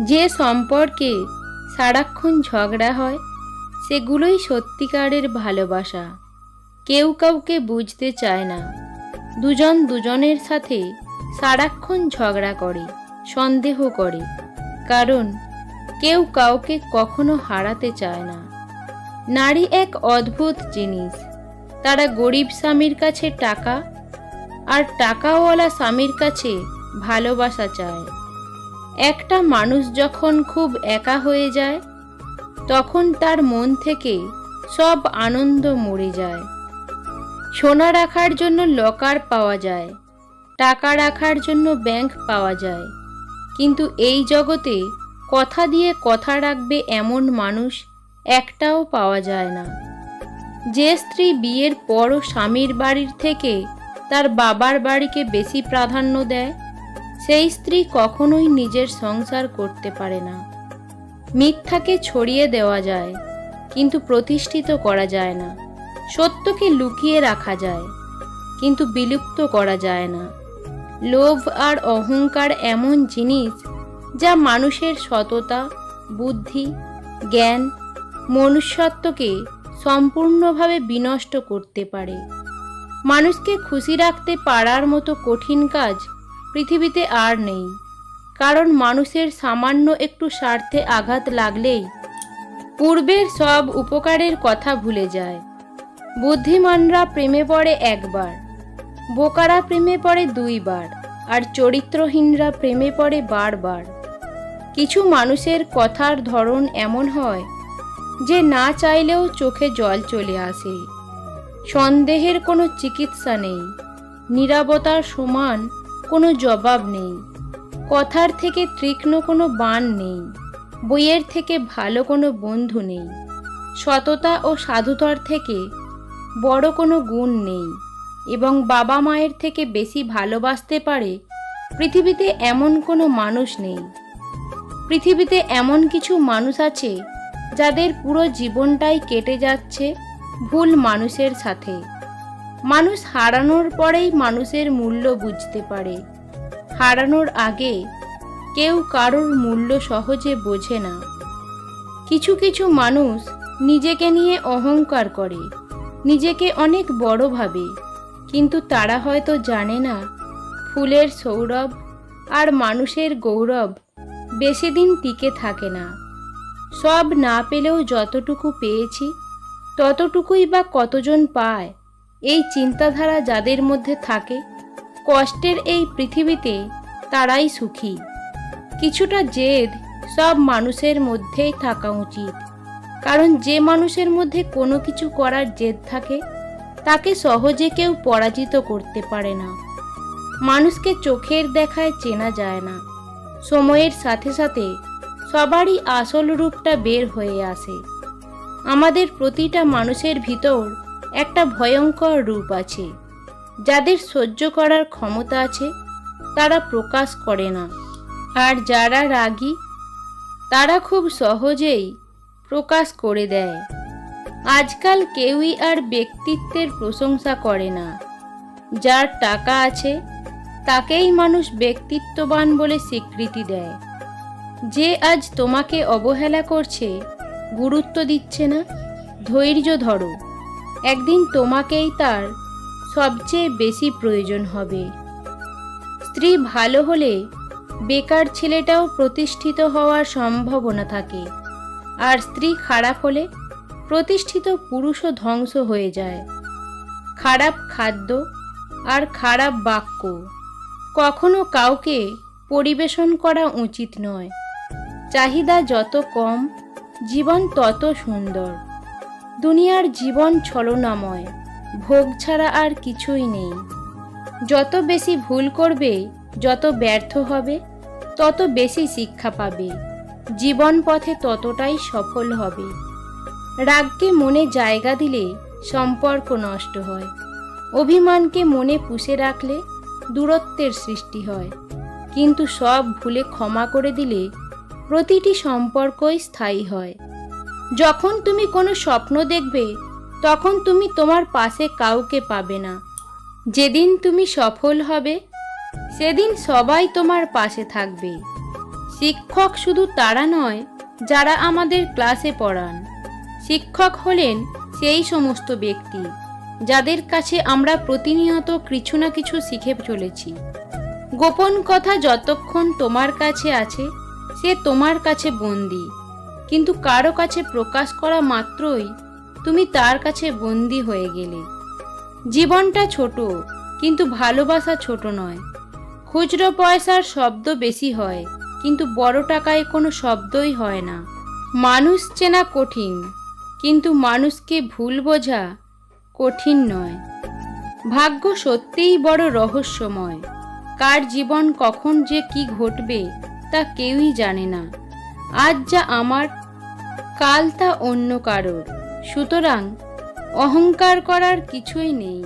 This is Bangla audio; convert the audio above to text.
যে সম্পর্কে সারাক্ষণ ঝগড়া হয় সেগুলোই সত্যিকারের ভালোবাসা। কেউ কাউকে বুঝতে চায় না। দুজন দুজনের সাথে সারাক্ষণ ঝগড়া করে, সন্দেহ করে, কারণ কেউ কাউকে কখনো হারাতে চায় না। নারী এক অদ্ভুত জিনিস। তারা গরিব স্বামীর কাছে টাকা আর টাকাওয়ালা স্বামীর কাছে ভালোবাসা চায়। একটা মানুষ যখন খুব একা হয়ে যায় তখন তার মন থেকে সব আনন্দ মরে যায়। সোনা রাখার জন্য লকার পাওয়া যায়, টাকা রাখার জন্য ব্যাংক পাওয়া যায়, কিন্তু এই জগতে কথা দিয়ে কথা রাখবে এমন মানুষ একটাও পাওয়া যায় না। যে স্ত্রী বিয়ের পরও স্বামীর বাড়ির থেকে তার বাবার বাড়িকে বেশি প্রাধান্য দেয় সেই স্ত্রী কখনোই নিজের সংসার করতে পারে না। মিথ্যাকে ছড়িয়ে দেওয়া যায় কিন্তু প্রতিষ্ঠিত করা যায় না। সত্যকে লুকিয়ে রাখা যায় কিন্তু বিলুপ্ত করা যায় না। লোভ আর অহংকার এমন জিনিস যা মানুষের সততা, বুদ্ধি, জ্ঞান, মনুষ্যত্বকে সম্পূর্ণভাবে বিনষ্ট করতে পারে। মানুষকে খুশি রাখতে পারার মতো কঠিন কাজ পৃথিবীতে আর নেই, কারণ মানুষের সামান্য একটু স্বার্থে আঘাত লাগলেই পূর্বের সব উপকারের কথা ভুলে যায়। বুদ্ধিমানরা প্রেমে পড়ে একবার, বোকারা প্রেমে পড়ে দুইবার, আর চরিত্রহীনরা প্রেমে পড়ে বারবার। কিছু মানুষের কথার ধরন এমন হয় যে না চাইলেও চোখে জল চলে আসে। সন্দেহের কোনো চিকিৎসা নেই, নীরবতার সমান কোনো জবাব নেই, কথার থেকে তীক্ষ্ণ কোনো বাণ নেই, বইয়ের থেকে ভালো কোনো বন্ধু নেই, সততা ও সাধুতার থেকে বড় কোনো গুণ নেই, এবং বাবা মায়ের থেকে বেশি ভালোবাসতে পারে পৃথিবীতে এমন কোনো মানুষ নেই। পৃথিবীতে এমন কিছু মানুষ আছে যাদের পুরো জীবনটাই কেটে যাচ্ছে ভুল মানুষের সাথে। মানুষ হারানোর পরেই মানুষের মূল্য বুঝতে পারে। হারানোর আগে কেউ কারোর মূল্য সহজে বোঝে না। কিছু কিছু মানুষ নিজেকে নিয়ে অহংকার করে, নিজেকে অনেক বড় ভাবে, কিন্তু তারা হয়তো জানে না ফুলের সৌরভ আর মানুষের গৌরব বেশি দিন টিকে থাকে না। সব না পেলেও যতটুকু পেয়েছি ততটুকুই বা কতজন পায়, এই চিন্তাধারা যাদের মধ্যে থাকে কষ্টের এই পৃথিবীতে তারাই সুখী। কিছুটা জেদ সব মানুষের মধ্যেই থাকা উচিত, কারণ যে মানুষের মধ্যে কোনো কিছু করার জেদ থাকে তাকে সহজে কেউ পরাজিত করতে পারে না। মানুষকে চোখের দেখায় চেনা যায় না, সময়ের সাথে সাথে সবারই আসল রূপটা বের হয়ে আসে। আমাদের প্রতিটা মানুষের ভিতর একটা ভয়ঙ্কর রূপ আছে। যাদের সহ্য করার ক্ষমতা আছে তারা প্রকাশ করে না, আর যারা রাগী তারা খুব সহজেই প্রকাশ করে দেয়। আজকাল কেউই আর ব্যক্তিত্বের প্রশংসা করে না। যার টাকা আছে তাকেই মানুষ ব্যক্তিত্ববান বলে স্বীকৃতি দেয়। যে আজ তোমাকে অবহেলা করছে, গুরুত্ব দিচ্ছে না, ধৈর্য ধরো, একদিন তোমাকেই তার সবচেয়ে বেশি প্রয়োজন হবে। স্ত্রী ভালো হলে বেকার ছেলেটাও প্রতিষ্ঠিত হওয়ার সম্ভাবনা থাকে, আর স্ত্রী খারাপ হলে প্রতিষ্ঠিত পুরুষও ধ্বংস হয়ে যায়। খারাপ খাদ্য আর খারাপ বাক্য কখনো কাউকে পরিবেশন করা উচিত নয়। চাহিদা যত কম, জীবন তত সুন্দর। দুনিয়ার জীবন ছলনাময়, ভোগ ছাড়া আর কিছুই নেই। যত বেশি ভুল করবে, যত ব্যর্থ হবে, তত বেশি শিক্ষা পাবে। জীবন পথে ততটাই সফল হবে। রাগকে মনে জায়গা দিলে সম্পর্ক নষ্ট হয়। অভিমানকে মনে পুষে রাখলে দূরত্বের সৃষ্টি হয়। কিন্তু সব ভুলে ক্ষমা করে দিলে প্রতিটি সম্পর্কই স্থায়ী হয়। যখন তুমি কোনো স্বপ্ন দেখবে তখন তুমি তোমার পাশে কাউকে পাবে না। যেদিন তুমি সফল হবে সেদিন সবাই তোমার পাশে থাকবে। শিক্ষক শুধু তারা নয় যারা আমাদের ক্লাসে পড়ান। শিক্ষক হলেন সেই সমস্ত ব্যক্তি যাদের কাছে আমরা প্রতিনিয়ত কিছু না কিছু শিখে চলেছি। গোপন কথা যতক্ষণ তোমার কাছে আছে সে তোমার কাছে বন্দী, কিন্তু কারো কাছে প্রকাশ করা মাত্রই তুমি তার কাছে বন্দী হয়ে গেলে। জীবনটা ছোট, কিন্তু ভালোবাসা ছোট নয়। খুচরো পয়সার শব্দ বেশি হয়, কিন্তু বড় টাকায় কোনো শব্দই হয় না। মানুষ চেনা কঠিন, কিন্তু মানুষকে ভুল বোঝা কঠিন নয়। ভাগ্য সত্যিই বড় রহস্যময়। কার জীবন কখন যে কি ঘটবে তা কেউই জানে না। আজ যা আমার, কাল তা অন্য কারোর। সুতরাং অহংকার করার কিছুই নেই।